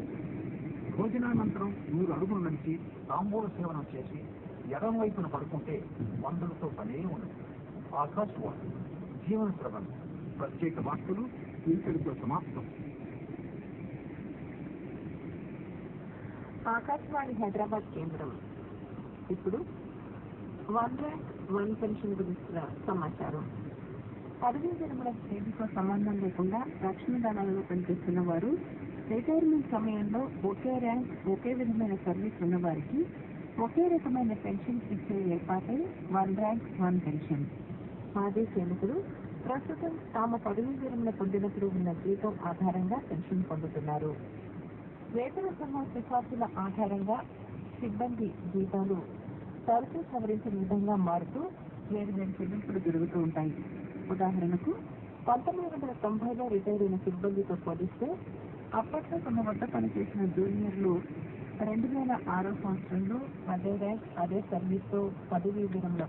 ఉండవు. భోజనానంతరం 100 అడుగుల నుంచి తాంబూల సేవనం చేసి ఎడం వైపున పడుకుంటే మందులతో పనే ఉండదు. ఆకాశవాణి జీవన ప్రబంధం ప్రత్యేక వార్తలు ఇంతటితో సమాప్తం. ఆకాశవాణి హైదరాబాద్ కేంద్రం ఇప్పుడు వన్ ర్యాంక్ వన్ పెన్షన్ గురించిన సమాచారం. పదవీ విరమణ తేదీతో సంబంధం లేకుండా రక్షణ దళాలలో పనిచేస్తున్న వారు రిటైర్మెంట్ సమయంలో ఒకే ర్యాంక్ ఒకే విధమైన సర్వీస్ ఉన్న వారికి ఒకే రకమైన పెన్షన్ ఇచ్చే ఏర్పాటే వన్ ర్యాంక్ వన్ పెన్షన్. మాజీ సైనికులు ప్రస్తుతం తాము పదవీ విరమణ పొందినప్పుడు ఉన్న జీతం ఆధారంగా పెన్షన్ పొందుతున్నారు. వేతన సంఘం సిఫార్సుల ఆధారంగా సిబ్బంది జీతాలు తరచూ సవరించిన విధంగా మారుతూ వేరువేరు చెల్లింపులు జరుగుతూ ఉంటాయి. ఉదాహరణకు 1990లో రిటైర్ అయిన సిబ్బందితో పోలిస్తే అప్పట్లో తమ వద్ద పనిచేసిన జూనియర్లు 2006 సంవత్సరంలో అదే ర్యాంక్ అదే సర్వీస్తో పదవీ విరమణ